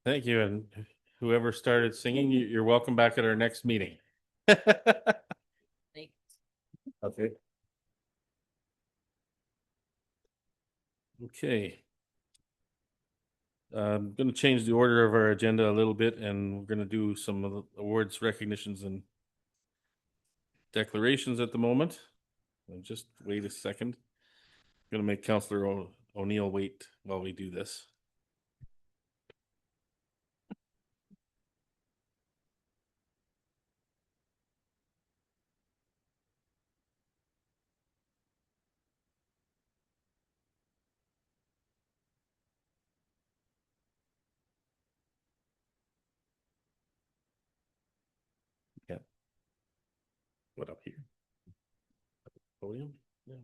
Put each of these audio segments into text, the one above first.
Thank you. And whoever started singing, you're welcome back at our next meeting. Okay. Okay. I'm going to change the order of our agenda a little bit, and we're going to do some of the awards, recognitions, and declarations at the moment. And just wait a second. I'm going to make Councillor O'Neill wait while we do this. Yeah. What up here? Podium? Yeah.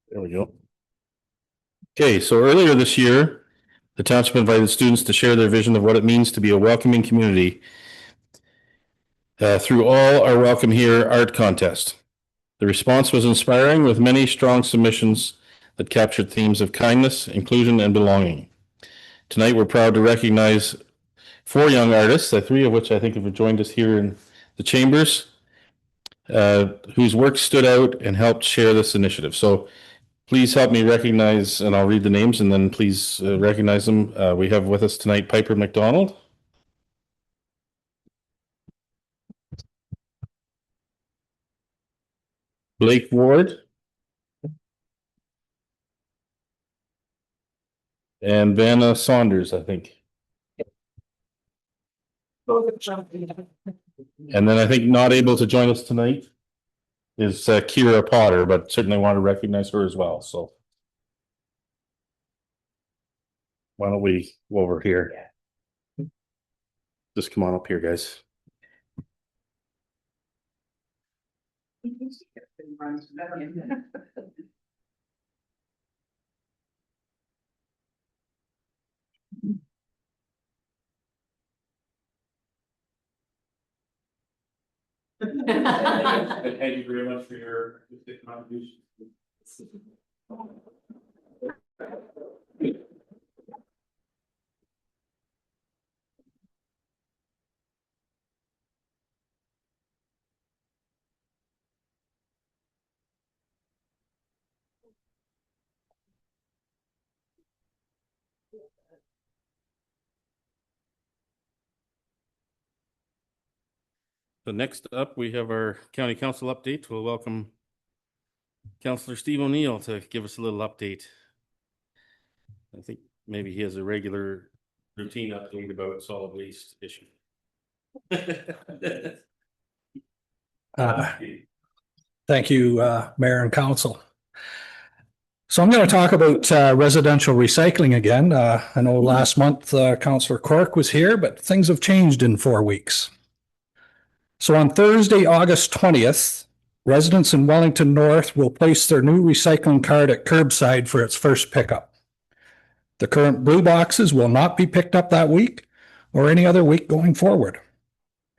There we go. Okay, so earlier this year, the township invited students to share their vision of what it means to be a welcoming community through all our Welcome Here art contest. The response was inspiring, with many strong submissions that captured themes of kindness, inclusion, and belonging. Tonight, we're proud to recognize 4 young artists, 3 of which I think have joined us here in the chambers, whose work stood out and helped share this initiative. So please help me recognize, and I'll read the names and then please recognize them. We have with us tonight Piper McDonald, Blake Ward, and Vanna Saunders, I think. And then I think not able to join us tonight is Kira Potter, but certainly want to recognize her as well. So why don't we go over here? Just come on up here, guys. Thank you very much for your contribution. So next up, we have our county council update. We'll welcome Councillor Steve O'Neill to give us a little update. I think maybe he has a regular routine update about solid waste issue. Thank you, Mayor and Council. So I'm going to talk about residential recycling again. I know last month Councillor Cork was here, but things have changed in 4 weeks. So on Thursday, August 20th, residents in Wellington North will place their new recycling cart at curbside for its first pickup. The current blue boxes will not be picked up that week or any other week going forward.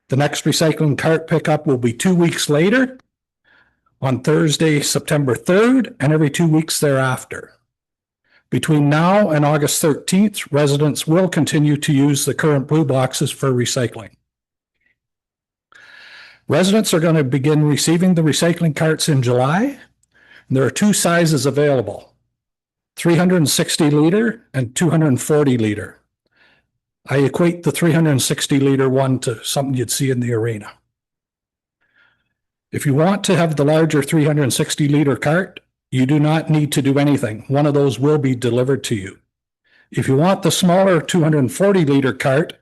The next recycling cart pickup will be 2 weeks later, on Thursday, September 3rd, and every 2 weeks thereafter. Between now and August 13th, residents will continue to use the current blue boxes for recycling. Residents are going to begin receiving the recycling carts in July. There are 2 sizes available, 360 liter and 240 liter. I equate the 360 liter one to something you'd see in the arena. If you want to have the larger 360 liter cart, you do not need to do anything. One of those will be delivered to you. If you want the smaller 240 liter cart,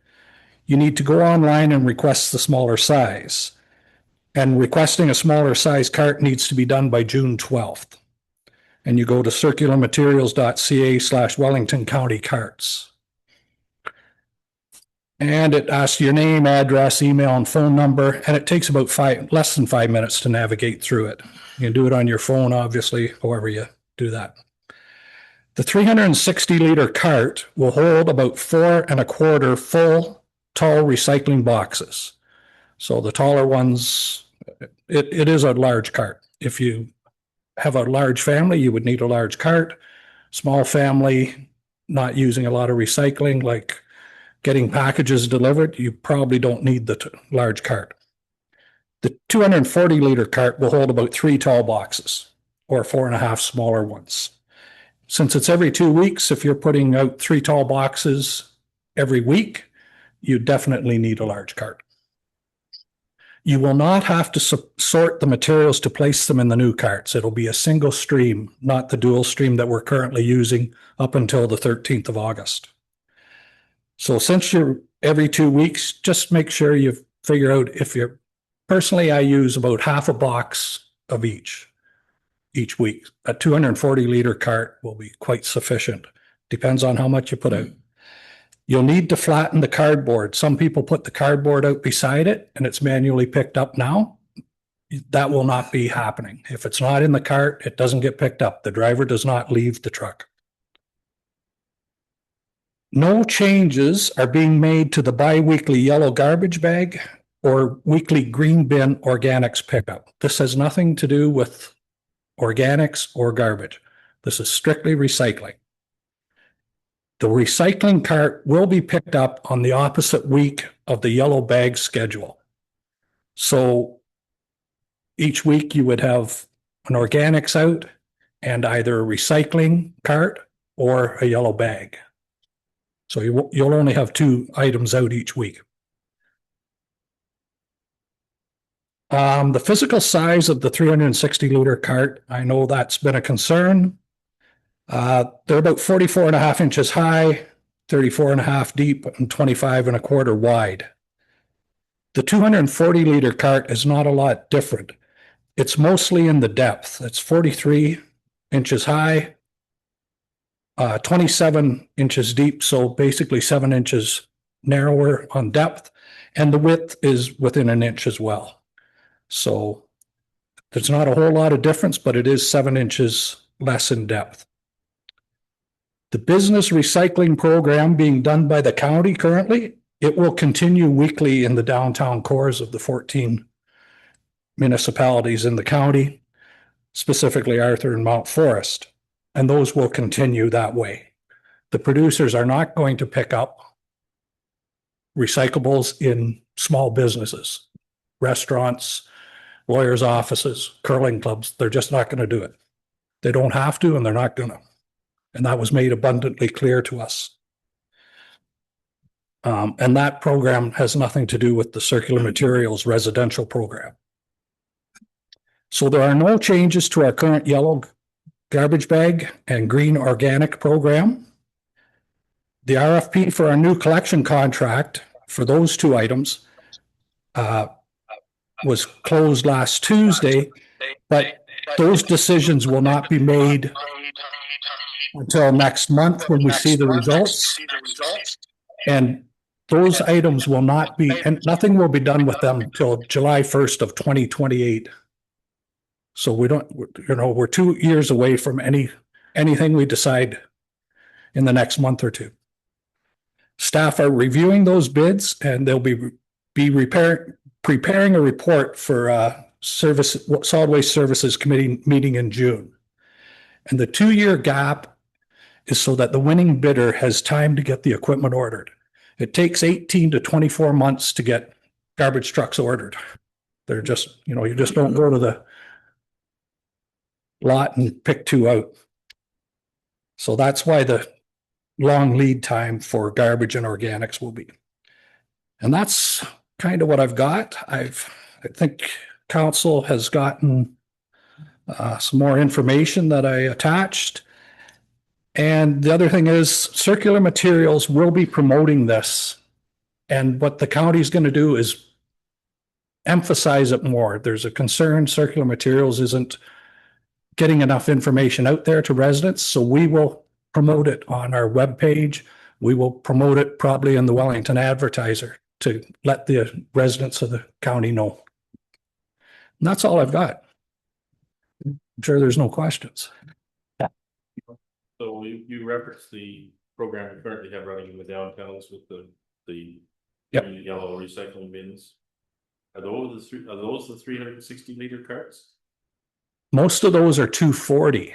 you need to go online and request the smaller size. And requesting a smaller size cart needs to be done by June 12th. And you go to circularmaterials.ca/Wellington County Carts. And it asks your name, address, email, and phone number, and it takes about less than 5 minutes to navigate through it. You can do it on your phone, obviously, however you do that. The 360 liter cart will hold about 4.25 full tall recycling boxes. So the taller ones, it is a large cart. If you have a large family, you would need a large cart. Small family, not using a lot of recycling, like getting packages delivered, you probably don't need the large cart. The 240 liter cart will hold about 3 tall boxes or 4.5 smaller ones. Since it's every 2 weeks, if you're putting out 3 tall boxes every week, you definitely need a large cart. You will not have to sort the materials to place them in the new carts. It'll be a single stream, not the dual stream that we're currently using up until the 13th of August. So since you're every 2 weeks, just make sure you figure out if you're, personally, I use about half a box of each week. A 240 liter cart will be quite sufficient. Depends on how much you put out. You'll need to flatten the cardboard. Some people put the cardboard out beside it and it's manually picked up now. That will not be happening. If it's not in the cart, it doesn't get picked up. The driver does not leave the truck. No changes are being made to the bi-weekly yellow garbage bag or weekly green bin organics pickup. This has nothing to do with organics or garbage. This is strictly recycling. The recycling cart will be picked up on the opposite week of the yellow bag schedule. So each week you would have an organics out and either a recycling cart or a yellow bag. So you'll only have 2 items out each week. The physical size of the 360 liter cart, I know that's been a concern. They're about 44.5 inches high, 34.5 deep, and 25.25 wide. The 240 liter cart is not a lot different. It's mostly in the depth. It's 43 inches high, 27 inches deep, so basically 7 inches narrower on depth, and the width is within an inch as well. So there's not a whole lot of difference, but it is 7 inches less in depth. The business recycling program being done by the county currently, it will continue weekly in the downtown cores of the 14 municipalities in the county, specifically Arthur and Mount Forest, and those will continue that way. The producers are not going to pick up recyclables in small businesses, restaurants, lawyers' offices, curling clubs. They're just not going to do it. They don't have to, and they're not going to. And that was made abundantly clear to us. And that program has nothing to do with the circular materials residential program. So there are no changes to our current yellow garbage bag and green organic program. The RFP for our new collection contract for those 2 items was closed last Tuesday, but those decisions will not be made until next month when we see the results. And those items will not be, and nothing will be done with them until July 1st of 2028. So we don't, we're 2 years away from anything we decide in the next month or 2. Staff are reviewing those bids and they'll be preparing a report for Solid Waste Services Committee meeting in June. And the 2-year gap is so that the winning bidder has time to get the equipment ordered. It takes 18 to 24 months to get garbage trucks ordered. They're just, you just don't go to the lot and pick 2 out. So that's why the long lead time for garbage and organics will be. And that's kind of what I've got. I think council has gotten some more information that I attached. And the other thing is circular materials will be promoting this. And what the county is going to do is emphasize it more. There's a concern circular materials isn't getting enough information out there to residents. So we will promote it on our webpage. We will promote it probably in the Wellington Advertiser to let the residents of the county know. And that's all I've got. I'm sure there's no questions. So So you referenced the program we currently have running in the downtowns with the Yep. yellow recycling bins. Are those the 360 liter carts? Most of those are 240.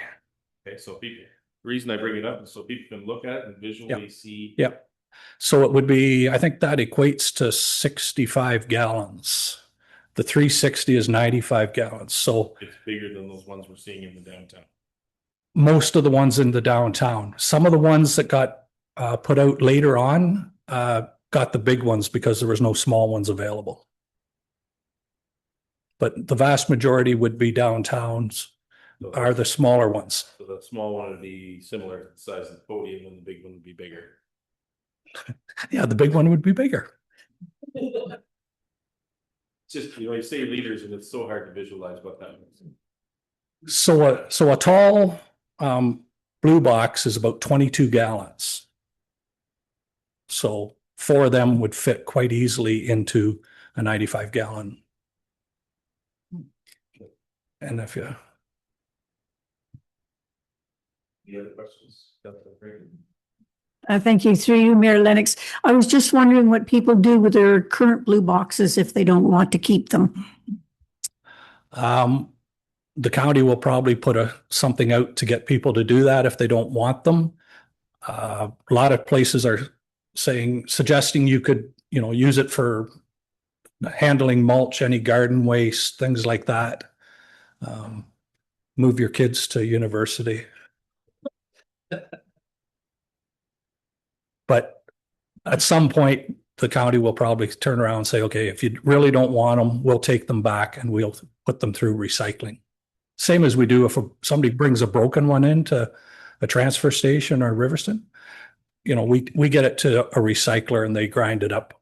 Okay, so people, the reason I bring it up is so people can look at it and visually see. Yep. So it would be, I think that equates to 65 gallons. The 360 is 95 gallons. So It's bigger than those ones we're seeing in the downtown. most of the ones in the downtown, some of the ones that got put out later on got the big ones because there was no small ones available. But the vast majority would be downtowns are the smaller ones. So the small one would be similar to the size of the podium and the big one would be bigger. Yeah, the big one would be bigger. Just, you say liters and it's so hard to visualize what that means. So a tall blue box is about 22 gallons. So 4 of them would fit quite easily into a 95 gallon. And if you. Any other questions? Thank you. Through you, Mayor Lennox. I was just wondering what people do with their current blue boxes if they don't want to keep them. The county will probably put something out to get people to do that if they don't want them. A lot of places are suggesting you could, use it for handling mulch, any garden waste, things like that. Move your kids to university. But at some point, the county will probably turn around and say, okay, if you really don't want them, we'll take them back and we'll put them through recycling. Same as we do if somebody brings a broken one into a transfer station or Riverston. We get it to a recycler and they grind it up.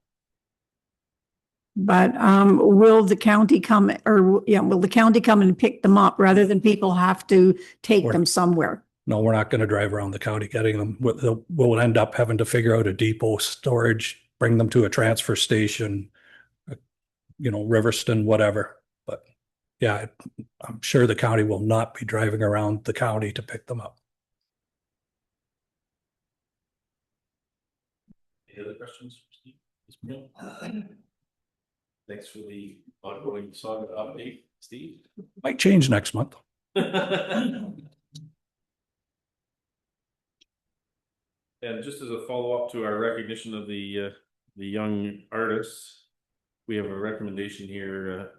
But will the county come and pick them up rather than people have to take them somewhere? No, we're not going to drive around the county getting them. We'll end up having to figure out a depot storage, bring them to a transfer station, Riverston, whatever. But yeah, I'm sure the county will not be driving around the county to pick them up. Any other questions for Steve? Thanks for the ongoing saga update, Steve. Might change next month. And just as a follow-up to our recognition of the young artists, we have a recommendation here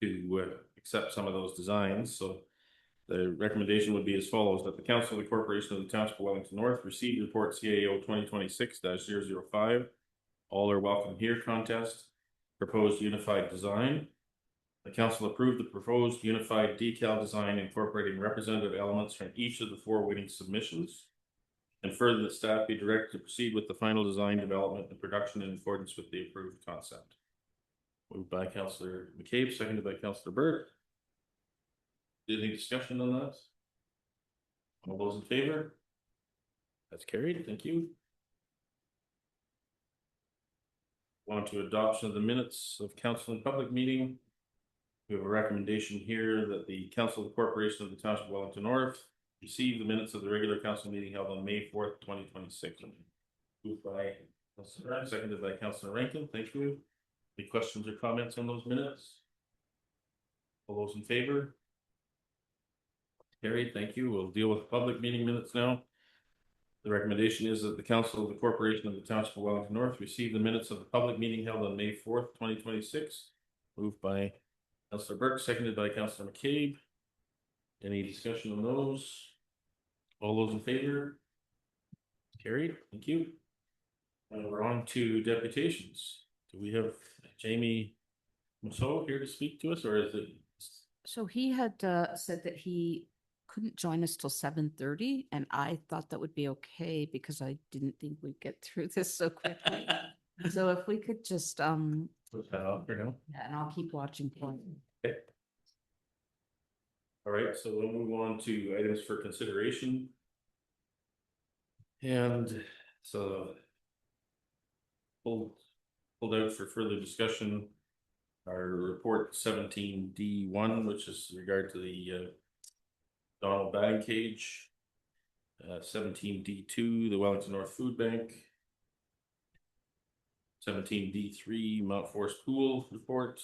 to accept some of those designs. So the recommendation would be as follows: that the Council of the Corporation of the Township of Wellington North receive report CAO 2026-005, all are welcome here contest, proposed unified design. The council approved the proposed unified decal design incorporating representative elements from each of the 4 winning submissions. And further, that staff be directed to proceed with the final design, development, and production in accordance with the approved concept. Moved by Councillor McCabe, seconded by Councillor Burke. Any discussion on that? All those in favor? That's carried. Thank you. On to adoption of the minutes of council and public meeting. We have a recommendation here that the Council of the Corporation of the Township of Wellington North receive the minutes of the regular council meeting held on May 4th, 2026. Moved by Councillor, seconded by Councillor Rankin. Thank you. Any questions or comments on those minutes? All those in favor? Carried. Thank you. We'll deal with public meeting minutes now. The recommendation is that the Council of the Corporation of the Township of Wellington North receive the minutes of the public meeting held on May 4th, 2026. Moved by Councillor Burke, seconded by Councillor McCabe. Any discussion on those? All those in favor? Carried. Thank you. And we're on to deputations. Do we have Jamie Mousseau here to speak to us, or is it? So he had said that he couldn't join us till 7:30, and I thought that would be okay because I didn't think we'd get through this so quickly. So if we could just Put that off for now. yeah, and I'll keep watching for him. Okay. All right, so we'll move on to items for consideration. And so pulled out for further discussion our report 17D1, which is regard to the Donald Bag Cage. 17D2, the Wellington North Food Bank. 17D3, Mount Forest Pool Report.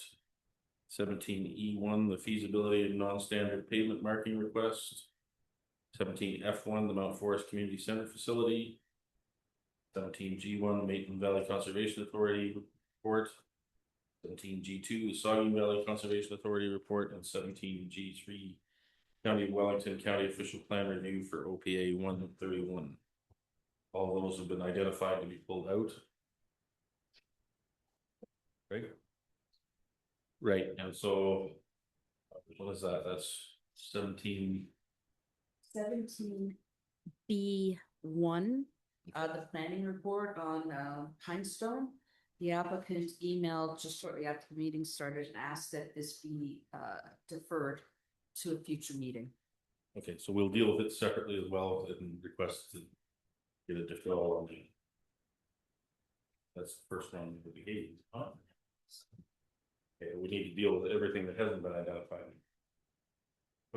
17E1, the feasibility of non-standard pavement marking request. 17F1, the Mount Forest Community Center Facility. 17G1, the Maitland Valley Conservation Authority Report. 17G2, the Saugeen Valley Conservation Authority Report, and 17G3, County of Wellington County Official Plan Review for OPA 131. All those have been identified to be pulled out. Right. Right, and so what is that? That's 17. 17B1, the planning report on Pine. The applicant emailed just shortly after the meeting started and asked that this be deferred to a future meeting. Okay, so we'll deal with it separately as well and request to get a deferral on the. That's the first one that we gave. Huh? Okay, we need to deal with everything that hasn't been identified.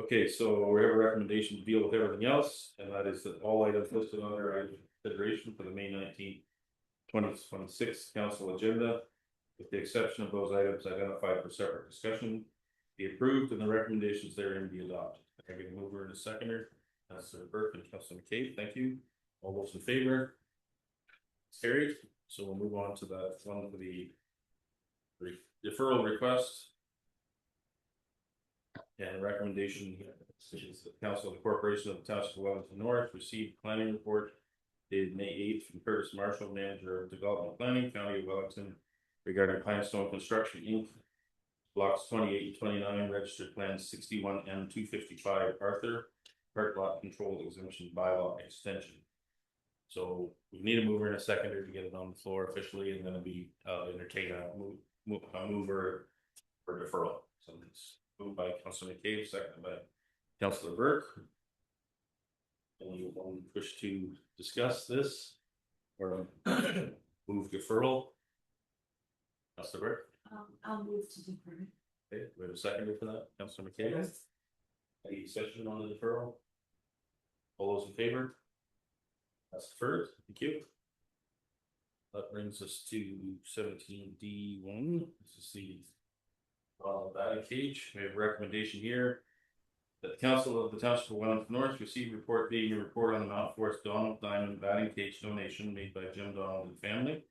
Okay, so we have a recommendation to deal with everything else, and that is that all items listed under consideration for the May 19th, 2026 council agenda, with the exception of those items identified for separate discussion, be approved and the recommendations therein be adopted. I'm going to move her in a seconder. Councilor Burke and Councilor McCabe, thank you. All those in favor? Carried. So we'll move on to that one for the deferral request. And recommendation is the Council of the Corporation of the Township of Wellington North received planning report dated May 8th from Curtis Marshall, Manager of Development Planning, County of Wellington, regarding Pinestone Construction Inc. Blocks 28 and 29, registered plan 61M 255 Arthur, park lot control exemption bylaw extension. So we need a mover and a seconder to get it on the floor officially, and then be entertain a mover for deferral. So it's moved by Councilor McCabe, seconded by Councilor Burke. Anyone wish to discuss this or move deferral? Councilor Burke? I'll move to defer. Okay, we have a seconder for that, Councilor McCabe. Yes. Any discussion on the deferral? All those in favor? That's deferred. Thank you. That brings us to 17D1. This is the batting cage. We have a recommendation here that the Council of the Township of Wellington North received report being a report on the Mount Forest Donald Diamond batting cage donation made by Jim Donald and family.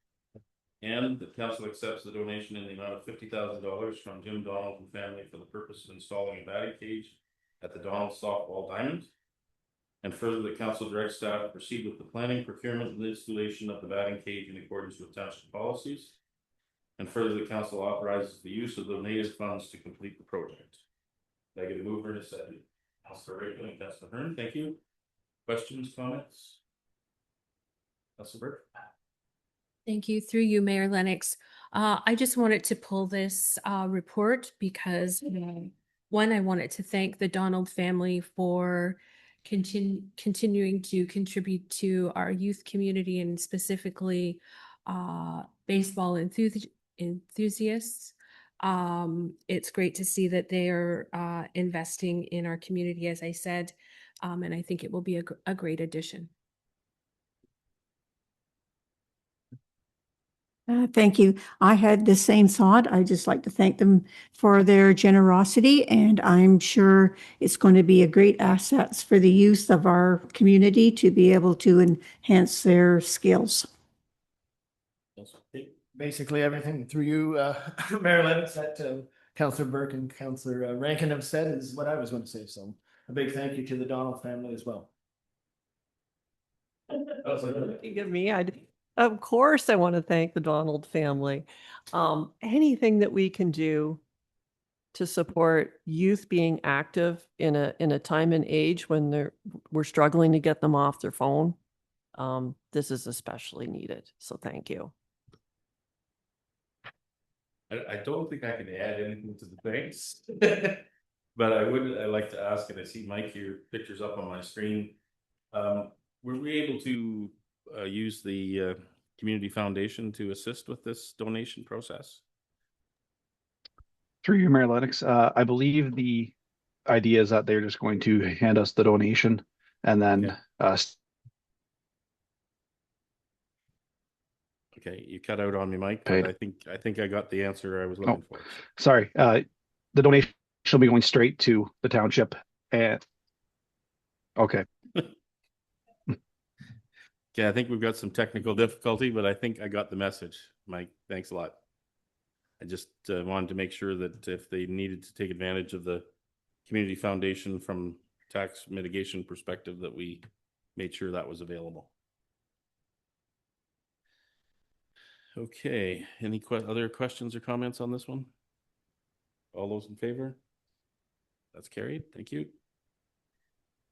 And the council accepts the donation in the amount of $50,000 from Jim Donald and family for the purpose of installing a batting cage at the Donald Softball Diamond. And further, the council directs staff to proceed with the planning, procurement, and installation of the batting cage in accordance with township policies. And further, the council authorizes the use of donated funds to complete the project. Can I get a mover and a second? Councilor Rachel and Councilor Hearn, thank you. Questions, comments? Councilor Burke? Thank you. Through you, Mayor Lennox. I just wanted to pull this report because one, I wanted to thank the Donald family for continuing to contribute to our youth community and specifically baseball enthusiasts. It's great to see that they are investing in our community, as I said, and I think it will be a great addition. Thank you. I had the same thought. I just like to thank them for their generosity, and I'm sure it's going to be a great asset for the youth of our community to be able to enhance their skills. Basically everything through you, Mayor Lennox, that Councilor Burke and Councilor Rankin have said is what I was going to say. So a big thank you to the Donald family as well. Looking at me, of course I want to thank the Donald family. Anything that we can do to support youth being active in a time and age when we're struggling to get them off their phone, this is especially needed. So thank you. I don't think I can add anything to the thanks, but I'd like to ask, and I see Mike here, pictures up on my screen. Were we able to use the community foundation to assist with this donation process? Through you, Mayor Lennox, I believe the idea is that they're just going to hand us the donation and then Okay, you cut out on me, Mike, Paid. but I think I got the answer I was looking for. So. Sorry, the donation will be going straight to the township and, okay, Okay, I think we've got some technical difficulty, but I think I got the message, Mike. Thanks a lot. I just wanted to make sure that if they needed to take advantage of the community foundation from tax mitigation perspective, that we made sure that was available. Okay, any other questions or comments on this one? All those in favor? That's carried. Thank you.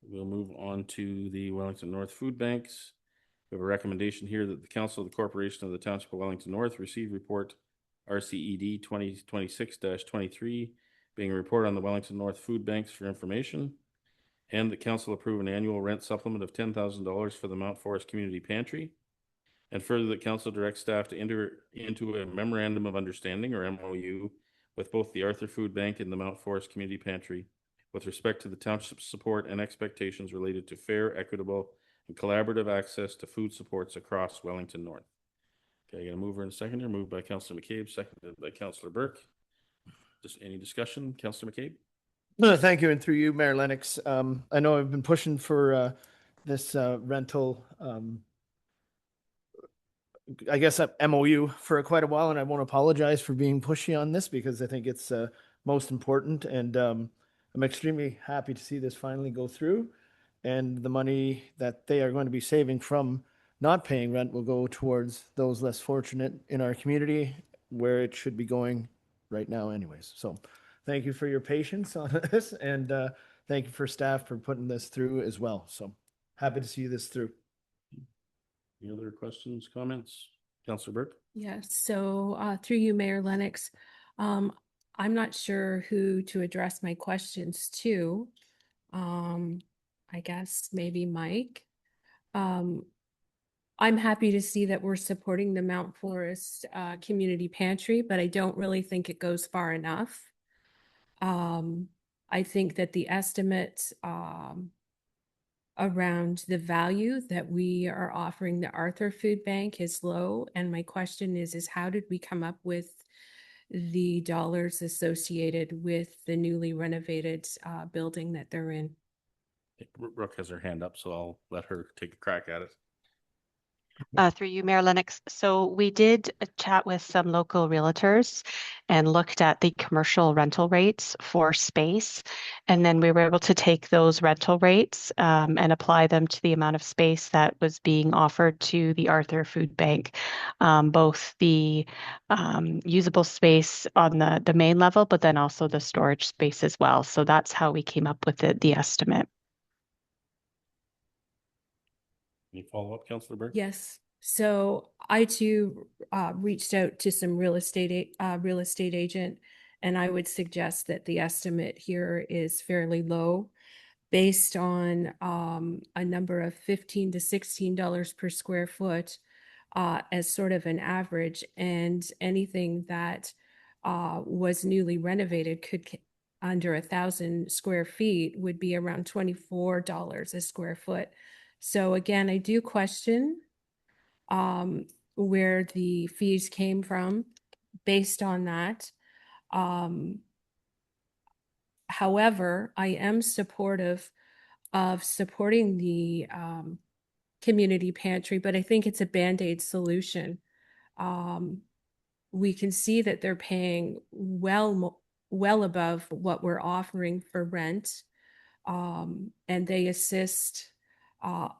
We'll move on to the Wellington North Food Banks. We have a recommendation here that the Council of the Corporation of the Township of Wellington North receive report RCED 2026-23, being a report on the Wellington North Food Banks for information, and the Council approve an annual rent supplement of $10,000 for the Mount Forest Community Pantry, and further that Council directs staff to enter into a memorandum of understanding, or MOU, with both the Arthur Food Bank and the Mount Forest Community Pantry with respect to the township's support and expectations related to fair, equitable, and collaborative access to food supports across Wellington North. Okay, I got a mover and a seconder. Moved by Councillor McCabe, seconded by Councillor Burke. Just any discussion, Councillor McCabe? No, thank you, and through you, Mayor Lennox. I know I've been pushing for this rental, I guess, MOU for quite a while, and I won't apologize for being pushy on this because I think it's most important, and I'm extremely happy to see this finally go through, and the money that they are going to be saving from not paying rent will go towards those less fortunate in our community, where it should be going right now anyways. So thank you for your patience on this, and thank you for staff for putting this through as well. So happy to see this through. Any other questions, comments? Councillor Burke? Yes, so through you, Mayor Lennox, I'm not sure who to address my questions to. I guess maybe Mike. I'm happy to see that we're supporting the Mount Forest Community Pantry, but I don't really think it goes far enough. I think that the estimate around the value that we are offering the Arthur Food Bank is low. And my question is how did we come up with the dollars associated with the newly renovated building that they're in? Brooke has her hand up, so I'll let her take a crack at it. Through you, Mayor Lennox. So we did chat with some local realtors and looked at the commercial rental rates for space. And then we were able to take those rental rates and apply them to the amount of space that was being offered to the Arthur Food Bank, both the usable space on the main level, but then also the storage space as well. So that's how we came up with the estimate. Any follow-up, Councillor Burke? Yes. So I too reached out to some real estate agent, and I would suggest that the estimate here is fairly low, based on a number of $15 to $16 per square foot as sort of an average, and anything that was newly renovated could under 1,000 square feet would be around $24 a square foot. So again, I do question where the fees came from based on that. However, I am supportive of supporting the community pantry, but I think it's a Band-Aid solution. We can see that they're paying well above what we're offering for rent, and they assist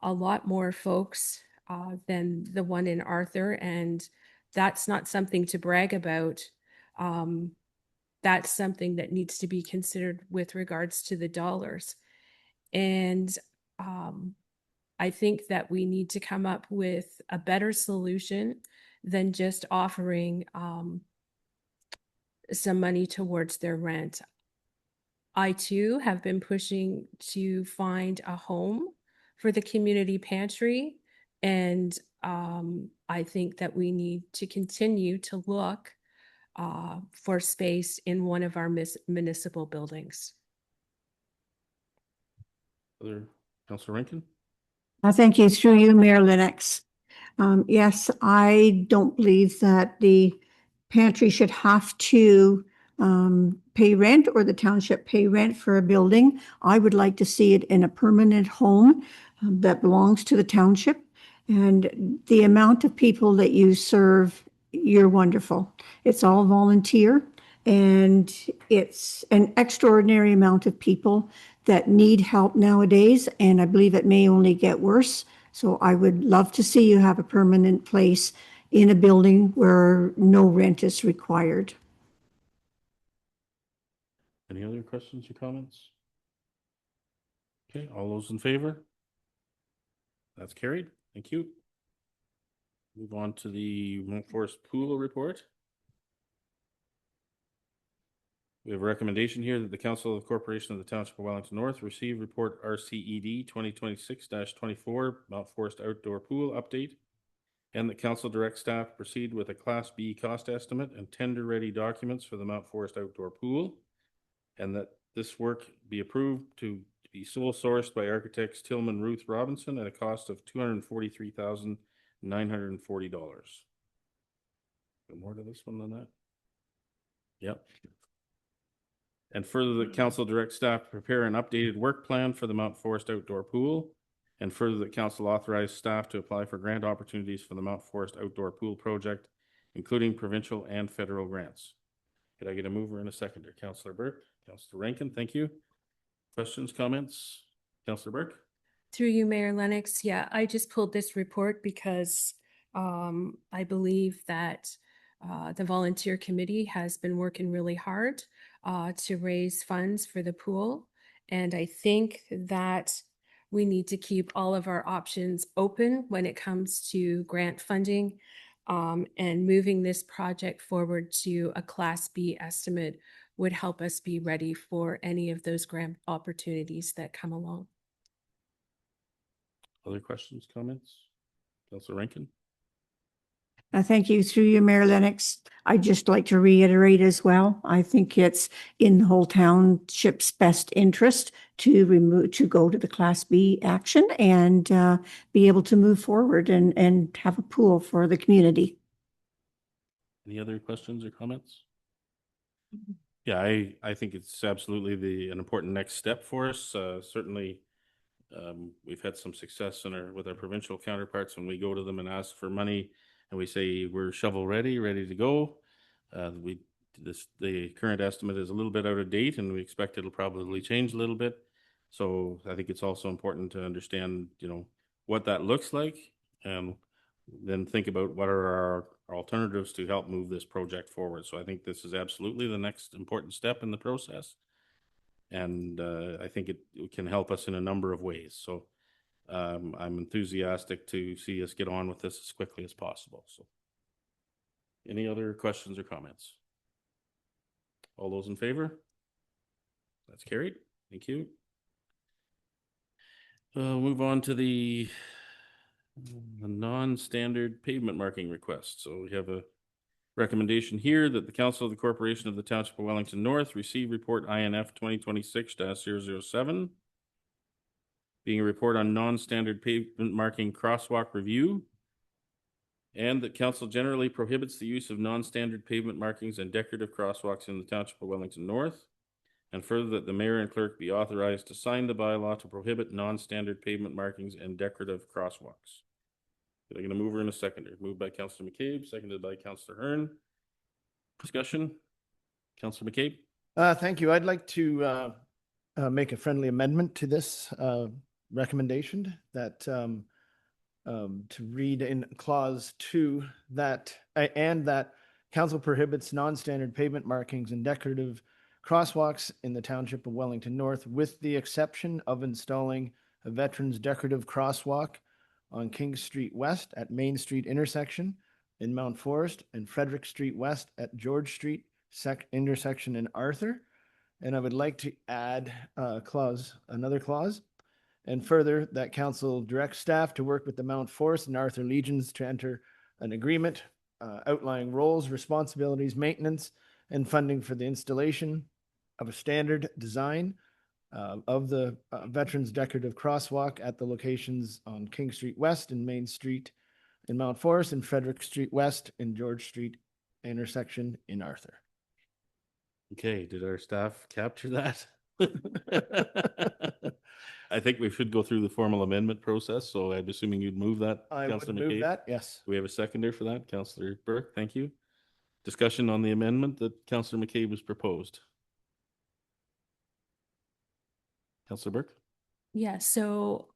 a lot more folks than the one in Arthur, and that's not something to brag about. That's something that needs to be considered with regards to the dollars. And I think that we need to come up with a better solution than just offering some money towards their rent. I too have been pushing to find a home for the community pantry, and I think that we need to continue to look for space in one of our municipal buildings. Other Councillor Rankin? Thank you. Through you, Mayor Lennox. Yes, I don't believe that the pantry should have to pay rent or the township pay rent for a building. I would like to see it in a permanent home that belongs to the township. And the amount of people that you serve, you're wonderful. It's all volunteer, and it's an extraordinary amount of people that need help nowadays, and I believe it may only get worse. So I would love to see you have a permanent place in a building where no rent is required. Any other questions or comments? Okay, all those in favor? That's carried. Thank you. Move on to the Mount Forest Pool report. We have a recommendation here that the Council of the Corporation of the Township of Wellington North receive report RCED 2026-24 Mount Forest Outdoor Pool update, and that council direct staff proceed with a Class B cost estimate and tender-ready documents for the Mount Forest Outdoor Pool, and that this work be approved to be sole sourced by architects Tillman Ruth Robinson at a cost of $243,940. More to this one than that? Yep. And further, the council direct staff to prepare an updated work plan for the Mount Forest Outdoor Pool. And further, that council authorize staff to apply for grant opportunities for the Mount Forest Outdoor Pool project, including provincial and federal grants. Could I get a mover and a seconder? Councillor Burke, Councillor Rankin, thank you. Questions, comments? Councillor Burke? Through you, Mayor Lennox. Yeah, I just pulled this report because I believe that the volunteer committee has been working really hard to raise funds for the pool. And I think that we need to keep all of our options open when it comes to grant funding, and moving this project forward to a Class B estimate would help us be ready for any of those grant opportunities that come along. Other questions, comments? Councillor Rankin? Thank you. Through you, Mayor Lennox. I'd just like to reiterate as well, I think it's in the whole township's best interest to go to the Class B action and be able to move forward and have a pool for the community. Any other questions or comments? Yeah, I think it's absolutely an important next step for us. Certainly, we've had some success with our provincial counterparts when we go to them and ask for money, and we say we're shovel ready to go. The current estimate is a little bit out of date, and we expect it'll probably change a little bit. So I think it's also important to understand, what that looks like, and then think about what are our alternatives to help move this project forward. So I think this is absolutely the next important step in the process. And I think it can help us in a number of ways. So I'm enthusiastic to see us get on with this as quickly as possible. So any other questions or comments? All those in favor? That's carried. Thank you. Move on to the non-standard pavement marking request. So we have a recommendation here that the Council of the Corporation of the Township of Wellington North receive report INF 2026-007, being a report on non-standard pavement marking crosswalk review, and that council generally prohibits the use of non-standard pavement markings and decorative crosswalks in the Township of Wellington North, and further that the mayor and clerk be authorized to sign the bylaw to prohibit non-standard pavement markings and decorative crosswalks. Did I get a mover and a seconder? Moved by Councillor McCabe, seconded by Councillor Hearn. Discussion? Councillor McCabe? Thank you. I'd like to make a friendly amendment to this recommendation that to read in clause 2 that and that council prohibits non-standard pavement markings and decorative crosswalks in the Township of Wellington North, with the exception of installing a veterans decorative crosswalk on King Street West at Main Street intersection in Mount Forest and Frederick Street West at George Street intersection in Arthur. And I would like to add another clause, and further that council directs staff to work with the Mount Forest and Arthur Legions to enter an agreement outlining roles, responsibilities, maintenance, and funding for the installation of a standard design of the Veterans Decorative Crosswalk at the locations on King Street West and Main Street in Mount Forest and Frederick Street West and George Street intersection in Arthur. Okay, did our staff capture that? I think we should go through the formal amendment process, so I'm assuming you'd move that, I would Councillor move McCabe? that, yes. Do we have a seconder for that? Councillor Burke, thank you. Discussion on the amendment that Councillor McCabe has proposed. Councillor Burke? Yeah, so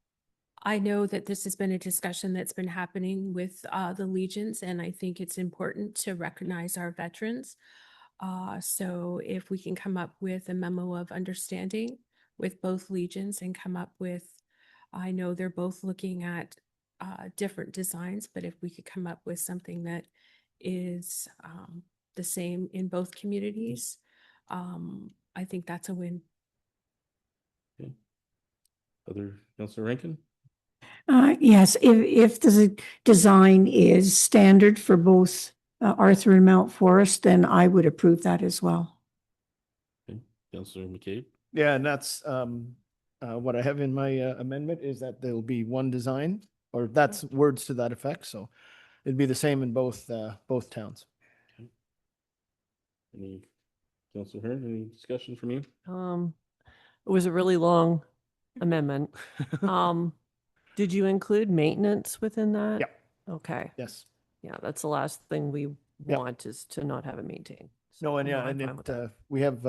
I know that this has been a discussion that's been happening with the Legions, and I think it's important to recognize our veterans. So if we can come up with a memo of understanding with both Legions and come up with, I know they're both looking at different designs, but if we could come up with something that is the same in both communities, I think that's a win. Okay. Other Councillor Rankin? Yes, if the design is standard for both Arthur and Mount Forest, then I would approve that as well. Okay. Councillor McCabe? Yeah, and that's what I have in my amendment is that there'll be one design, or that's words to that effect. So it'd be the same in both towns. Okay. Any Councillor Hearn, any discussion from you? It was a really long amendment. Did you include maintenance within that? Yep. Okay. Yes. Yeah, that's the last thing we Yep. want is to not have it maintained. No, and So, yeah, I'm and fine with that. we have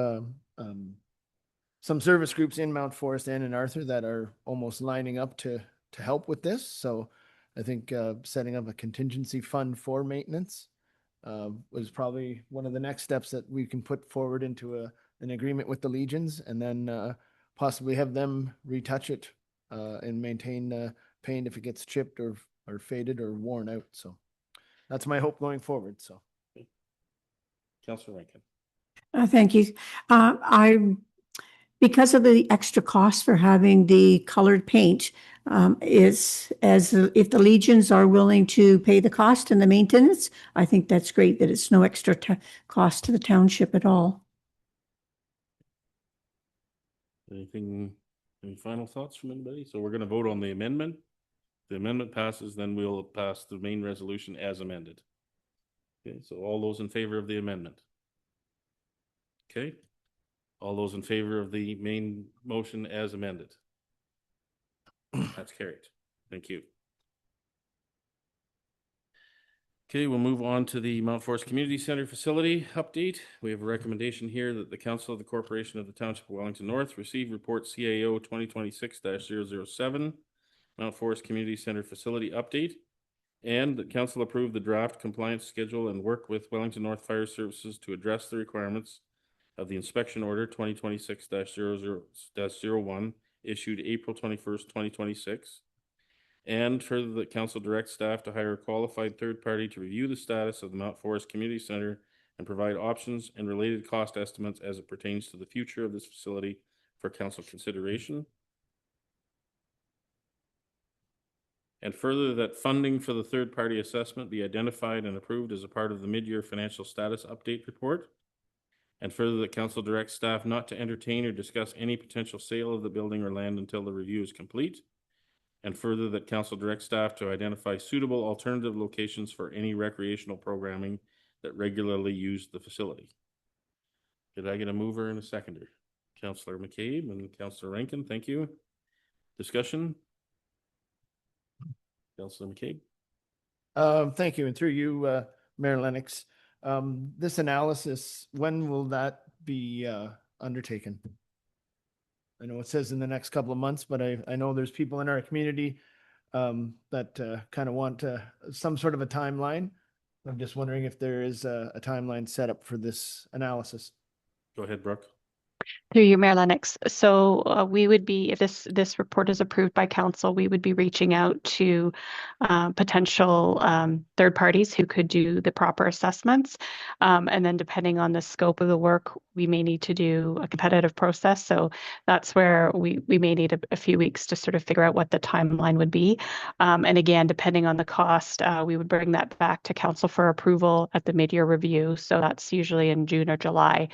some service groups in Mount Forest and in Arthur that are almost lining up to help with this. So I think setting up a contingency fund for maintenance was probably one of the next steps that we can put forward into an agreement with the Legions, and then possibly have them retouch it and maintain paint if it gets chipped or faded or worn out. So that's my hope going forward. So. Councillor Rankin? Thank you. Because of the extra cost for having the colored paint, is as if the Legions are willing to pay the cost and the maintenance, I think that's great that it's no extra cost to the township at all. Any final thoughts from anybody? So we're going to vote on the amendment. If the amendment passes, then we'll pass the main resolution as amended. Okay, so all those in favor of the amendment? Okay. All those in favor of the main motion as amended? That's carried. Thank you. Okay, we'll move on to the Mount Forest Community Center facility update. We have a recommendation here that the Council of the Corporation of the Township of Wellington North receive report CAO 2026-007 Mount Forest Community Center facility update, and the council approve the draft compliance schedule and work with Wellington North Fire Services to address the requirements of the inspection order 2026-00-01 issued April 21st, 2026. And further, the council directs staff to hire a qualified third party to review the status of the Mount Forest Community Center and provide options and related cost estimates as it pertains to the future of this facility for council consideration. And further, that funding for the third party assessment be identified and approved as a part of the mid-year financial status update report. And further, that council directs staff not to entertain or discuss any potential sale of the building or land until the review is complete. And further, that council directs staff to identify suitable alternative locations for any recreational programming that regularly use the facility. Did I get a mover and a seconder? Councillor McCabe and Councillor Rankin, thank you. Discussion? Councillor McCabe? Thank you. And through you, Mayor Lennox, this analysis, when will that be undertaken? I know it says in the next couple of months, but I know there's people in our community that kind of want some sort of a timeline. I'm just wondering if there is a timeline set up for this analysis. Go ahead, Brooke. Through you, Mayor Lennox. So we would be, if this report is approved by council, we would be reaching out to potential third parties who could do the proper assessments. And then depending on the scope of the work, we may need to do a competitive process. So that's where we may need a few weeks to sort of figure out what the timeline would be. And again, depending on the cost, we would bring that back to council for approval at the mid-year review. So that's usually in June or July.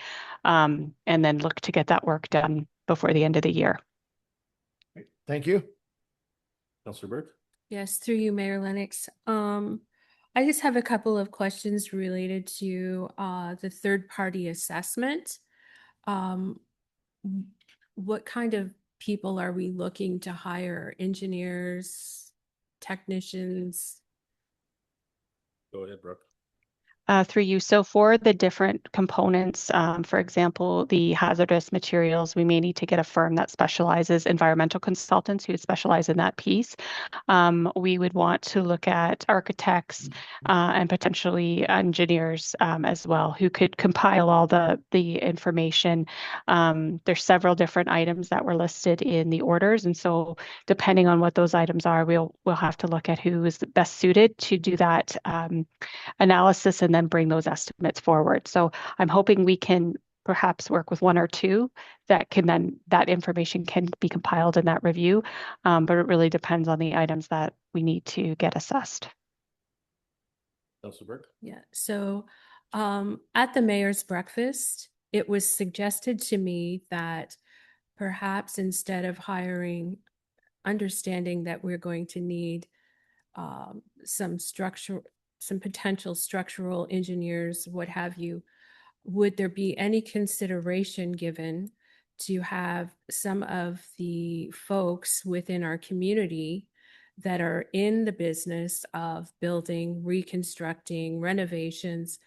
And then look to get that work done before the end of the year. Thank you. Councillor Burke? Yes, through you, Mayor Lennox. I just have a couple of questions related to the third-party assessment. Um, w- what kind of people are we looking to hire? Engineers, technicians? Go ahead, Brooke. Through you. So for the different components, for example, the hazardous materials, we may need to get a firm that specializes, environmental consultants who specialize in that piece. We would want to look at architects and potentially engineers as well, who could compile all the information. There's several different items that were listed in the orders, and so depending on what those items are, we'll have to look at who is best suited to do that analysis and then bring those estimates forward. So I'm hoping we can perhaps work with one or two that can then, that information can be compiled in that review. But it really depends on the items that we need to get assessed. Councilor Burke. Yeah, so at the mayor's breakfast, it was suggested to me that perhaps instead of hiring, understanding that we're going to need some potential structural engineers, what have you, would there be any consideration given to have some of the folks within our community that are in the business of building, reconstructing, renovations,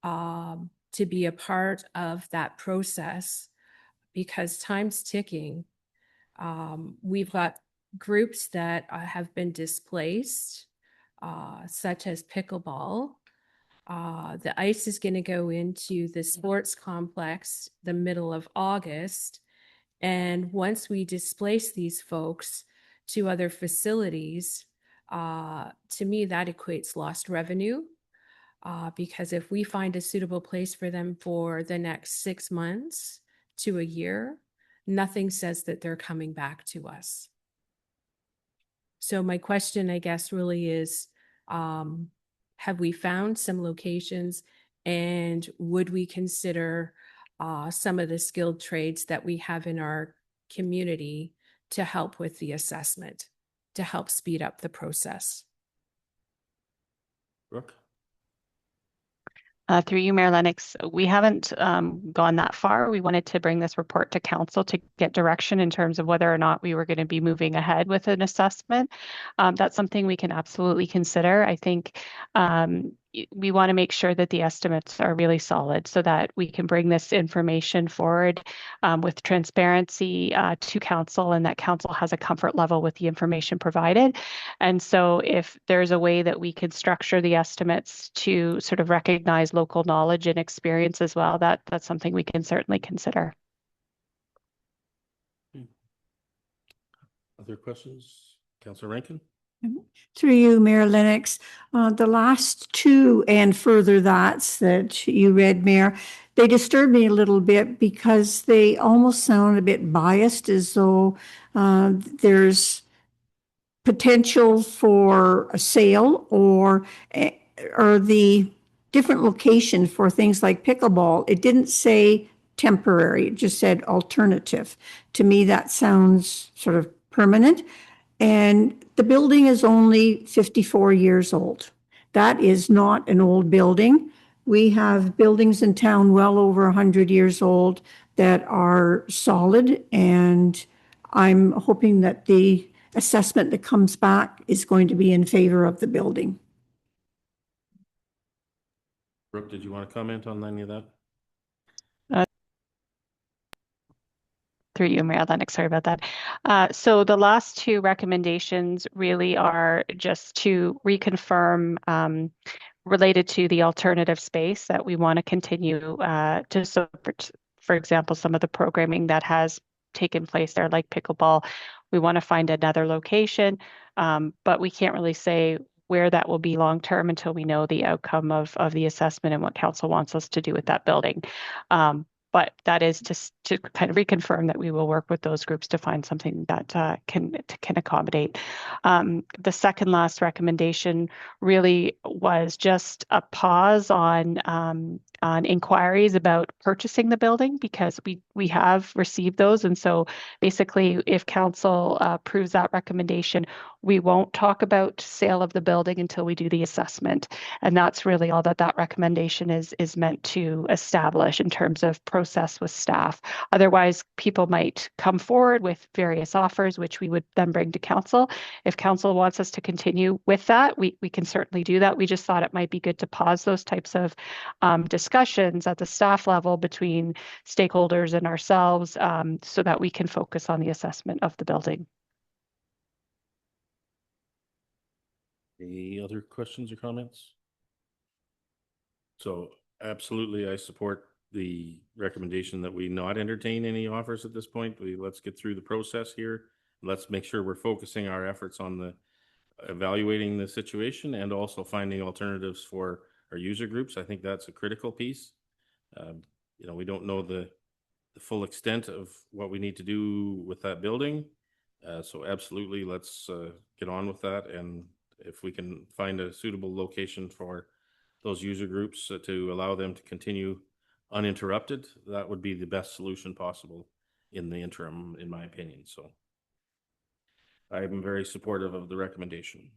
to be a part of that process? Because time's ticking. We've got groups that have been displaced, such as pickleball. The ice is going to go into the sports complex the middle of August. And once we displace these folks to other facilities, to me, that equates lost revenue. Because if we find a suitable place for them for the next 6 months to a year, nothing says that they're coming back to us. So my question, I guess, really is, have we found some locations, and would we consider some of the skilled trades that we have in our community to help with the assessment, to help speed up the process? Brooke. Through you, Mayor Lennox, we haven't gone that far. We wanted to bring this report to council to get direction in terms of whether or not we were going to be moving ahead with an assessment. That's something we can absolutely consider. I think we want to make sure that the estimates are really solid so that we can bring this information forward with transparency to council, and that council has a comfort level with the information provided. And so if there's a way that we could structure the estimates to sort of recognize local knowledge and experience as well, that's something we can certainly consider. Other questions? Councilor Rankin. Through you, Mayor Lennox, the last two and further that you read, Mayor, they disturbed me a little bit because they almost sound a bit biased, as though there's potential for a sale or the different location for things like pickleball. It didn't say temporary, it just said alternative. To me, that sounds sort of permanent. And the building is only 54 years old. That is not an old building. We have buildings in town well over 100 years old that are solid, and I'm hoping that the assessment that comes back is going to be in favor of the building. Brooke, did you want to comment on any of that? Through you, Mayor Lennox, sorry about that. So the last two recommendations really are just to reconfirm related to the alternative space that we want to continue to support, for example, some of the programming that has taken place there, like pickleball. We want to find another location, but we can't really say where that will be long term until we know the outcome of the assessment and what council wants us to do with that building. But that is just to kind of reconfirm that we will work with those groups to find something that can accommodate. The second last recommendation really was just a pause on on inquiries about purchasing the building, because we have received those. And so basically, if council approves that recommendation, we won't talk about sale of the building until we do the assessment. And that's really all that recommendation is meant to establish in terms of process with staff. Otherwise, people might come forward with various offers, which we would then bring to council. If council wants us to continue with that, we can certainly do that. We just thought it might be good to pause those types of discussions at the staff level between stakeholders and ourselves, so that we can focus on the assessment of the building. Any other questions or comments? So absolutely, I support the recommendation that we not entertain any offers at this point. Let's get through the process here. Let's make sure we're focusing our efforts on the evaluating the situation and also finding alternatives for our user groups. I think that's a critical piece. We don't know the full extent of what we need to do with that building. So absolutely, let's get on with that. And if we can find a suitable location for those user groups to allow them to continue uninterrupted, that would be the best solution possible in the interim, in my opinion. So I'm very supportive of the recommendation.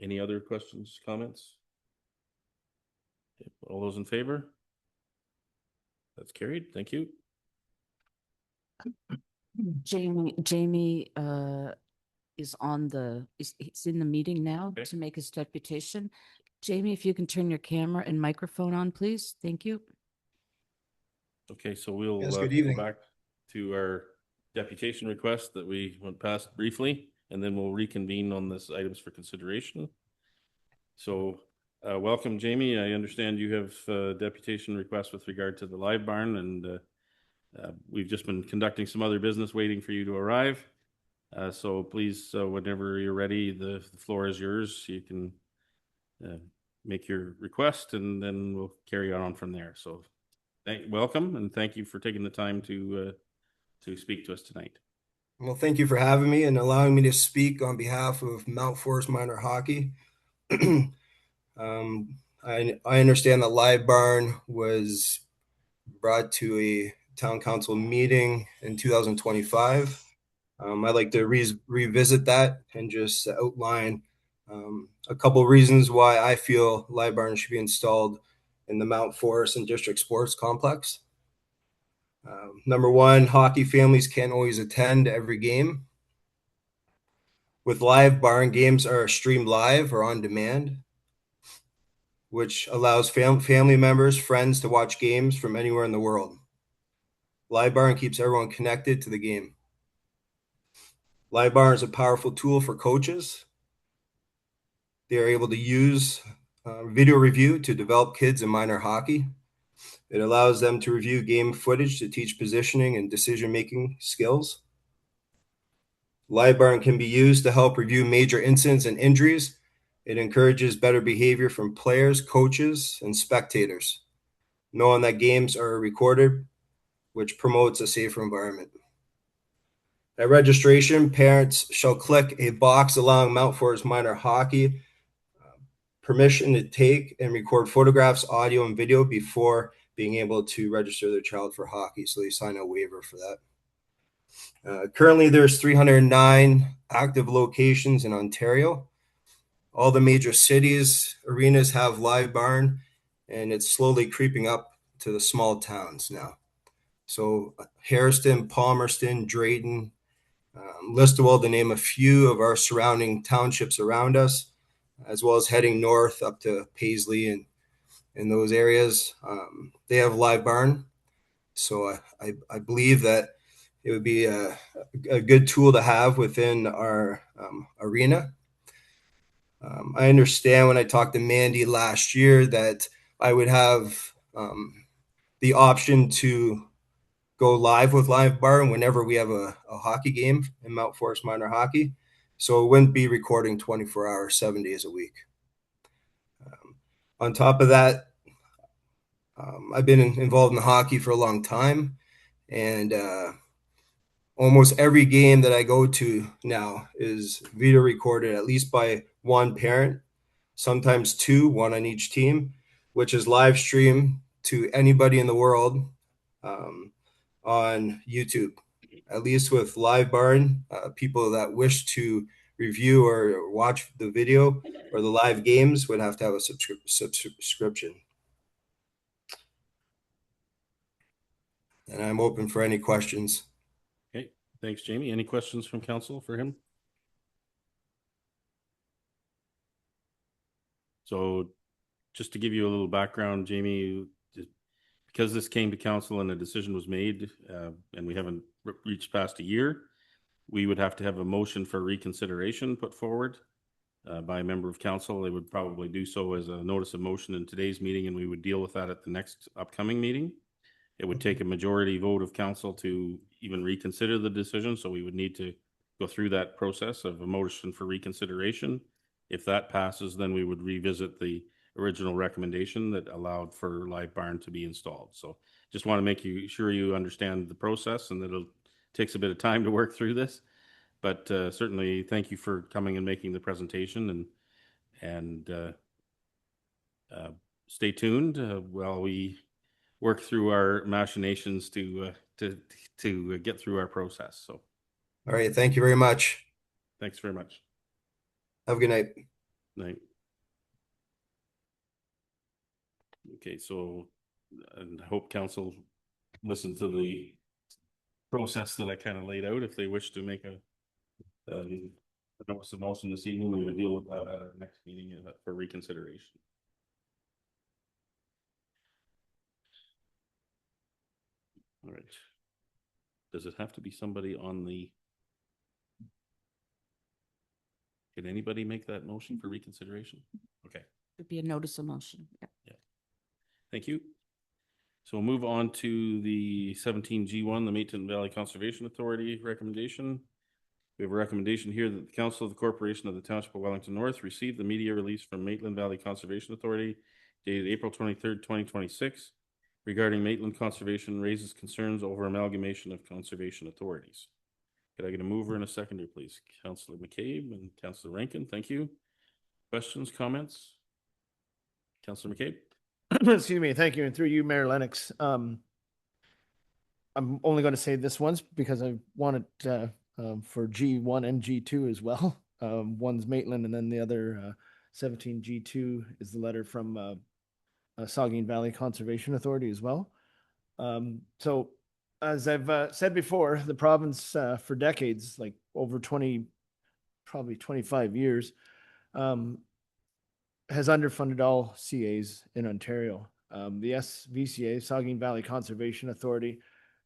Any other questions, comments? All those in favor? That's carried. Thank you. Jamie is he's in the meeting now Okay. to make his deputation. Jamie, if you can turn your camera and microphone on, please. Thank you. Okay, so we'll Yes, good go evening. back to our deputation request that we went past briefly, and then we'll reconvene on this items for consideration. So welcome, Jamie. I understand you have a deputation request with regard to the live barn, and we've just been conducting some other business waiting for you to arrive. So please, whenever you're ready, the floor is yours. You can make your request, and then we'll carry on from there. So welcome, and thank you for taking the time to speak to us tonight. Well, thank you for having me and allowing me to speak on behalf of Mount Forest Minor Hockey. I understand that Live Barn was brought to a town council meeting in 2025. I'd like to revisit that and just outline a couple reasons why I feel Live Barn should be installed in the Mount Forest and District Sports Complex. Number one, hockey families can't always attend every game. With Live Barn, games are streamed live or on demand, which allows family members, friends to watch games from anywhere in the world. Live Barn keeps everyone connected to the game. Live Barn is a powerful tool for coaches. They are able to use video review to develop kids in minor hockey. It allows them to review game footage to teach positioning and decision-making skills. Live Barn can be used to help review major incidents and injuries. It encourages better behavior from players, coaches, and spectators, knowing that games are recorded, which promotes a safer environment. At registration, parents shall click a box allowing Mount Forest Minor Hockey permission to take and record photographs, audio, and video before being able to register their child for hockey. So they sign a waiver for that. Currently, there's 309 active locations in Ontario. All the major cities, arenas have Live Barn, and it's slowly creeping up to the small towns now. So Harrison, Palmerston, Drayton, Listowel, to name a few of our surrounding townships around us, as well as heading north up to Paisley and in those areas, they have Live Barn. So I believe that it would be a good tool to have within our arena. I understand when I talked to Mandy last year that I would have the option to go live with Live Barn whenever we have a hockey game in Mount Forest Minor Hockey. So it wouldn't be recording 24 hours, 7 days a week. On top of that, I've been involved in hockey for a long time, and almost every game that I go to now is video recorded at least by one parent, sometimes two, one on each team, which is live streamed to anybody in the world on YouTube. At least with Live Barn, people that wish to review or watch the video or the live games would have to have a subscription. And I'm open for any questions. Okay, thanks, Jamie. Any questions from council for him? So just to give you a little background, Jamie, because this came to council and a decision was made, and we haven't reached past a year, we would have to have a motion for reconsideration put forward by a member of council. They would probably do so as a notice of motion in today's meeting, and we would deal with that at the next upcoming meeting. It would take a majority vote of council to even reconsider the decision, so we would need to go through that process of a motion for reconsideration. If that passes, then we would revisit the original recommendation that allowed for Live Barn to be installed. So just want to make sure you understand the process, and that it takes a bit of time to work through this. But certainly, thank you for coming and making the presentation, and stay tuned while we work through our machinations to get through our process. So, all right, thank you very much. Thanks very much. Have a good night. Night. Okay, so and I hope council listen to the process that I kind of laid out. If they wish to make a notice of motion this evening, we will deal with that at our next meeting for reconsideration. All right. Does it have to be somebody on the? Can anybody make that motion for reconsideration? Okay. It'd be a notice of motion. Yeah. Thank you. So we'll move on to the 17G1, the Maitland Valley Conservation Authority recommendation. We have a recommendation here that the Council of the Corporation of the Township of Wellington North receive the media release from Maitland Valley Conservation Authority dated April 23rd, 2026 regarding Maitland Conservation raises concerns over amalgamation of conservation authorities. Could I get a mover and a seconder, please? Councillor McCabe and Councillor Rankin, thank you. Questions, comments? Councillor McCabe? Excuse me, thank you, and through you, Mayor Lennox. I'm only going to say this once because I want it for G1 and G2 as well. One's Maitland, and then the other 17G2 is the letter from Saugeen Valley Conservation Authority as well. So as I've said before, the province for decades, like over 20, probably 25 years, has underfunded all CAs in Ontario. The SVCA, Saugeen Valley Conservation Authority,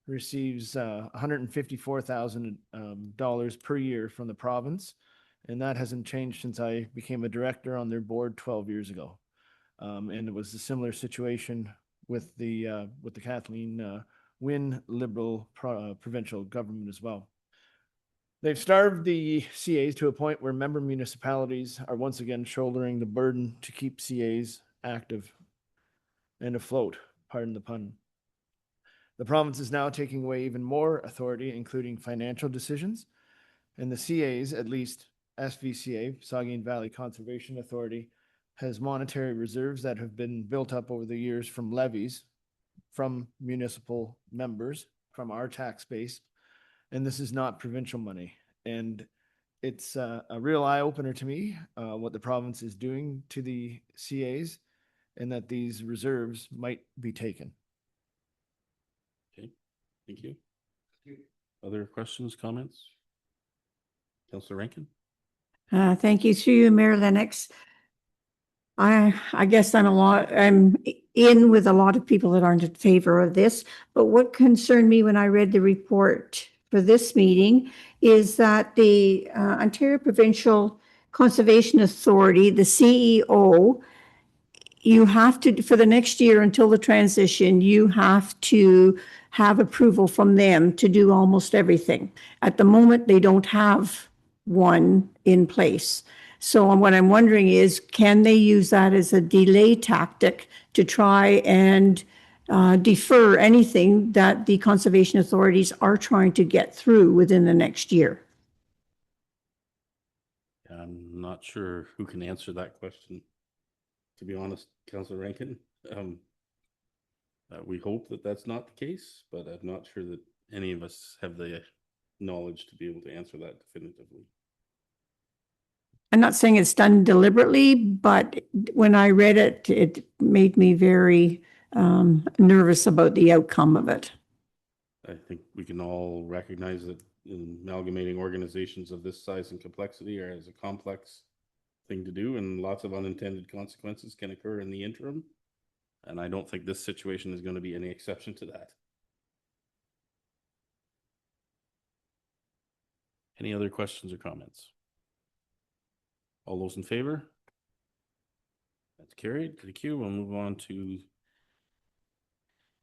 receives $154,000 per year from the province, and that hasn't changed since I became a director on their board 12 years ago. And it was a similar situation with the Kathleen Wynne Liberal provincial government as well. They've starved the CAs to a point where member municipalities are once again shouldering the burden to keep CAs active and afloat, pardon the pun. The province is now taking away even more authority, including financial decisions, and the CAs, at least SVCA, Saugeen Valley Conservation Authority, has monetary reserves that have been built up over the years from levies, from municipal members, from our tax base, and this is not provincial money. And it's a real eye-opener to me what the province is doing to the CAs, and that these reserves might be taken. Okay, thank you. Other questions, comments? Councillor Rankin? Thank you. Through you, Mayor Lennox. I guess I'm in with a lot of people that aren't in favor of this, but what concerned me when I read the report for this meeting is that the Ontario Provincial Conservation Authority, the CEO, you have to, for the next year until the transition, you have to have approval from them to do almost everything. At the moment, they don't have one in place. So what I'm wondering is, can they use that as a delay tactic to try and defer anything that the conservation authorities are trying to get through within the next year? I'm not sure who can answer that question, to be honest, Councillor Rankin. We hope that that's not the case, but I'm not sure that any of us have the knowledge to be able to answer that definitively. I'm not saying it's done deliberately, but when I read it, it made me very nervous about the outcome of it. I think we can all recognize that amalgamating organizations of this size and complexity are as a complex thing to do, and lots of unintended consequences can occur in the interim. And I don't think this situation is going to be any exception to that. Any other questions or comments? All those in favor? That's carried. Thank you. We'll move on to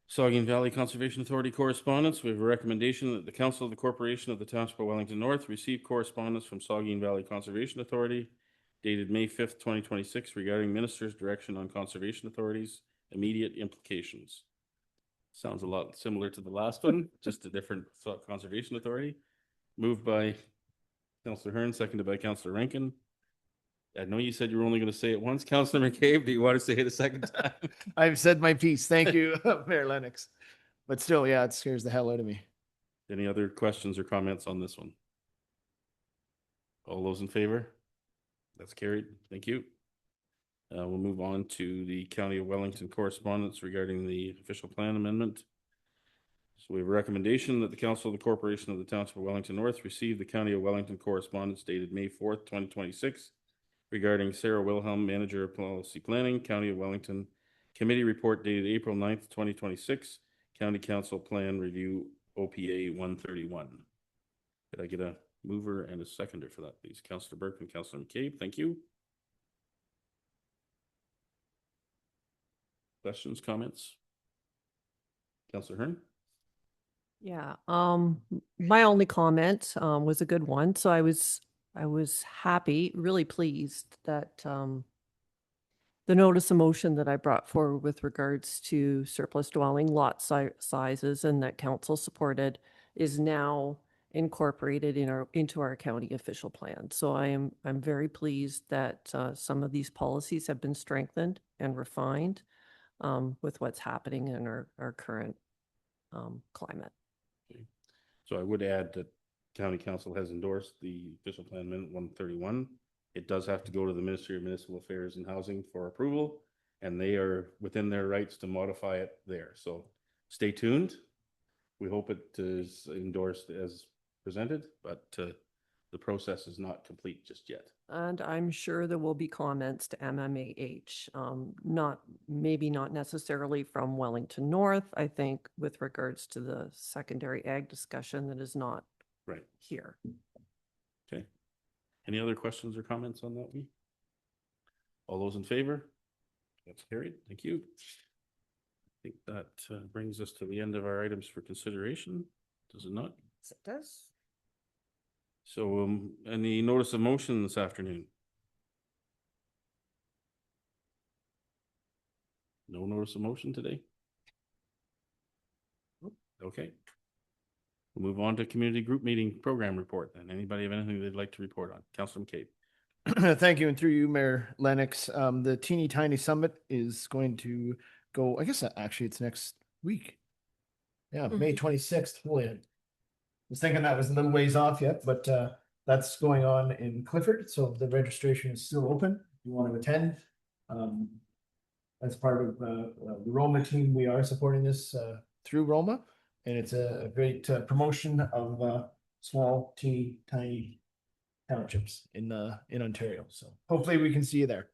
Saugeen Valley Conservation Authority correspondence. We have a recommendation that the Council of the Corporation of the Township of Wellington North receive correspondence from Saugeen Valley Conservation Authority dated May 5th, 2026 regarding Minister's direction on conservation authorities' immediate implications. Sounds a lot similar to the last one, just a different conservation authority. Moved by Councillor Hearn, seconded by Councillor Rankin. I know you said you were only going to say it once, Councillor McCabe. Do you want to say it a second time? I've said my piece. Thank you, Mayor Lennox. But still, yeah, it scares the hell out of me. Any other questions or comments on this one? All those in favor? That's carried. Thank you. We'll move on to the County of Wellington correspondence regarding the official plan amendment. So we have a recommendation that the Council of the Corporation of the Township of Wellington North receive the County of Wellington correspondence dated May 4th, 2026 regarding Sarah Wilhelm, Manager of Policy Planning, County of Wellington Committee Report dated April 9th, 2026, County Council Plan Review OPA 131. Could I get a mover and a seconder for that, please? Councillor Burke and Councillor McCabe, thank you. Questions, comments? Councillor Hearn? Yeah, my only comment was a good one. So I was happy, really pleased that the notice of motion that I brought forward with regards to surplus dwelling lot sizes and that council supported is now incorporated into our county official plan. So I'm very pleased that some of these policies have been strengthened and refined with what's happening in our current climate. So I would add that County Council has endorsed the official plan amendment 131. It does have to go to the Ministry of Municipal Affairs and Housing for approval, and they are within their rights to modify it there. So stay tuned. We hope it is endorsed as presented, but the process is not complete just yet. And I'm sure there will be comments to MMAH, maybe not necessarily from Wellington North, I think with regards to the secondary ag discussion that is not right here. Okay. Any other questions or comments on that one? All those in favor? That's carried. Thank you. I think that brings us to the end of our items for consideration. Does it not? Yes, it does. So any notice of motion this afternoon? No notice of motion today? Okay. We'll move on to community group meeting program report. And anybody have anything they'd like to report on? Councilor McCabe. Thank you. And through you, Mayor Lennox, the Teeny Tiny Summit is going to go, I guess actually it's next week. Yeah, May 26th. Boy, I was thinking that was a little ways off yet, but that's going on in Clifford. So the registration is still open if you want to attend. As part of the Roma team, we are supporting this through Roma, and it's a great promotion of small, teeny, tiny townships in Ontario. So hopefully we can see you there.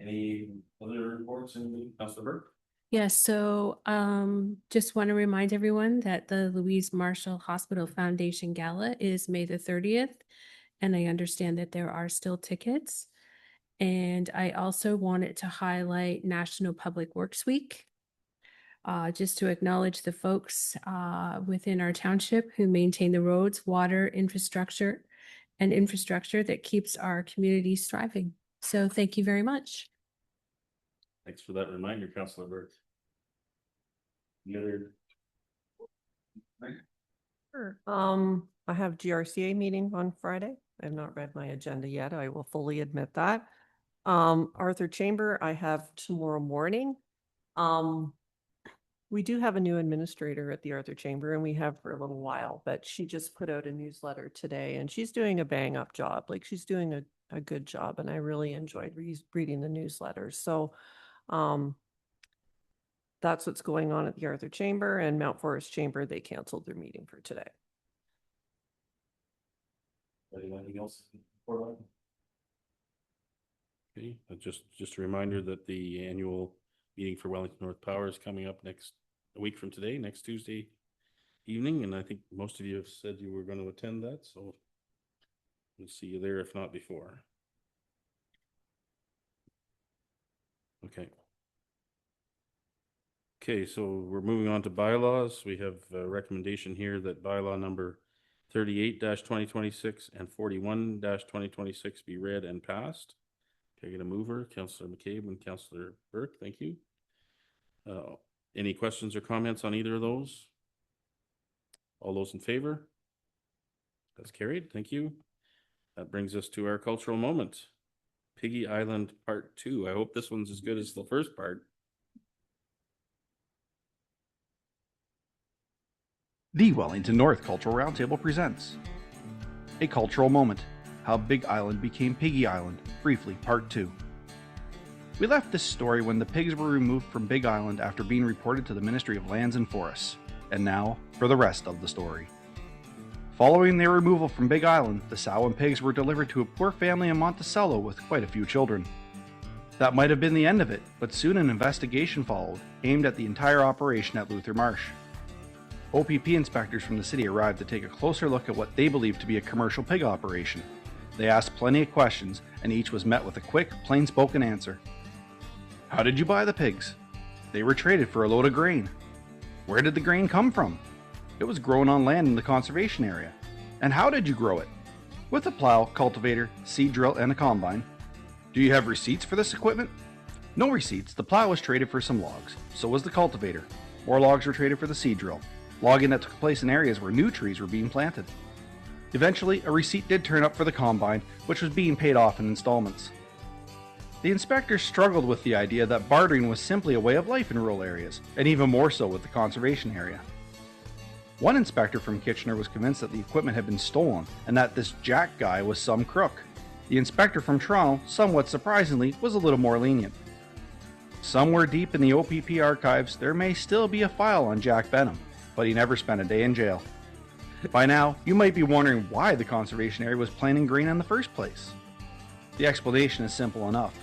Any other reports in Councilor Burke? Yes, so just want to remind everyone that the Louise Marshall Hospital Foundation Gala is May the 30th, and I understand that there are still tickets. And I also wanted to highlight National Public Works Week, just to acknowledge the folks within our township who maintain the roads, water, infrastructure that keeps our communities thriving. So thank you very much. Thanks for that reminder, Councilor Burke. Any other? Sure. I have GRCA meeting on Friday. I have not read my agenda yet. I will fully admit that. Arthur Chamber, I have tomorrow morning. We do have a new administrator at the Arthur Chamber, and we have for a little while, but she just put out a newsletter today, and she's doing a bang up job. Like, she's doing a good job, and I really enjoyed reading the newsletter. So that's what's going on at the Arthur Chamber, and Mount Forest Chamber, they canceled their meeting for today. Anything else? Okay, just a reminder that the annual meeting for Wellington North Power is coming up a week from today, next Tuesday evening, and I think most of you have said you were going to attend that, so we'll see you there if not before. Okay. Okay, so we're moving on to bylaws. We have a recommendation here that bylaw number 38-2026 and 41-2026 be read and passed. Can I get a mover? Councillor McCabe and Councillor Burke, thank you. Any questions or comments on either of those? All those in favor? That's carried, thank you. That brings us to our cultural moment. Piggy Island Part 2. I hope this one's as good as the first part. The Wellington North Cultural Roundtable presents A Cultural Moment, How Big Island Became Piggy Island, briefly Part 2. We left this story when the pigs were removed from Big Island after being reported to the Ministry of Lands and Forests. And now, for the rest of the story. Following their removal from Big Island, the sow and pigs were delivered to a poor family in Monticello with quite a few children. That might have been the end of it, but soon an investigation followed, aimed at the entire operation at Luther Marsh. OPP inspectors from the city arrived to take a closer look at what they believed to be a commercial pig operation. They asked plenty of questions, and each was met with a quick, plain-spoken answer. How did you buy the pigs? They were traded for a load of grain. Where did the grain come from? It was grown on land in the conservation area. And how did you grow it? With a plow, cultivator, seed drill, and a combine. Do you have receipts for this equipment? No receipts. The plow was traded for some logs. So was the cultivator. More logs were traded for the seed drill. Logging that took place in areas where new trees were being planted. Eventually, a receipt did turn up for the combine, which was being paid off in installments. The inspectors struggled with the idea that bartering was simply a way of life in rural areas, and even more so with the conservation area. One inspector from Kitchener was convinced that the equipment had been stolen, and that this Jack guy was some crook. The inspector from Toronto, somewhat surprisingly, was a little more lenient. Somewhere deep in the OPP archives, there may still be a file on Jack Benham, but he never spent a day in jail. By now, you might be wondering why the conservation area was planting grain in the first place. The explanation is simple enough.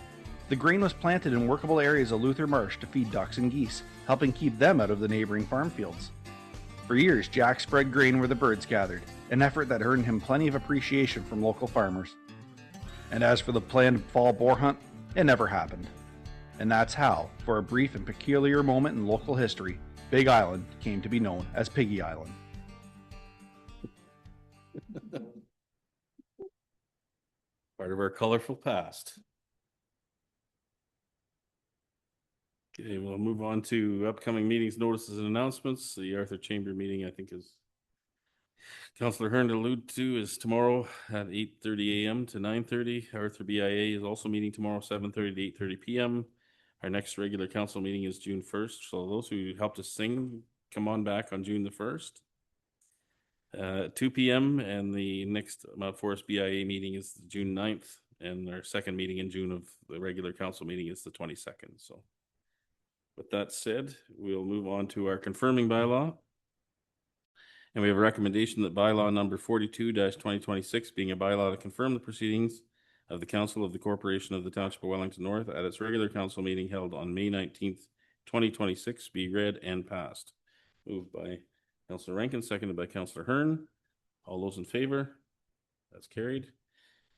The grain was planted in workable areas of Luther Marsh to feed ducks and geese, helping keep them out of the neighboring farm fields. For years, Jack spread grain where the birds gathered, an effort that earned him plenty of appreciation from local farmers. And as for the planned fall boar hunt, it never happened. And that's how, for a brief and peculiar moment in local history, Big Island came to be known as Piggy Island. Part of our colorful past. Okay, we'll move on to upcoming meetings, notices, and announcements. The Arthur Chamber meeting, I think, is Councillor Hearn alluded to, is tomorrow at 8:30 a.m. to 9:30. Arthur BIA is also meeting tomorrow, 7:30 to 8:30 p.m. Our next regular council meeting is June 1st. So those who helped us sing, come on back on June the 1st. 2 p.m. and the next Mount Forest BIA meeting is June 9th, and our second meeting in June of the regular council meeting is the 22nd. So with that said, we'll move on to our confirming bylaw. And we have a recommendation that bylaw number 42-2026 being a bylaw to confirm the proceedings of the Council of the Corporation of the Township of Wellington North at its regular council meeting held on May 19th, 2026 be read and passed. Moved by Councillor Rankin, seconded by Councillor Hearn. All those in favor? That's carried.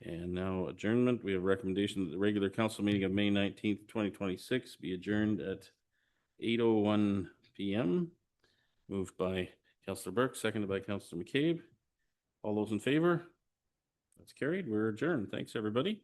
And now adjournment. We have a recommendation that the regular council meeting of May 19th, 2026 be adjourned at 8:01 p.m. Moved by Councillor Burke, seconded by Councillor McCabe. All those in favor? That's carried. We're adjourned. Thanks, everybody.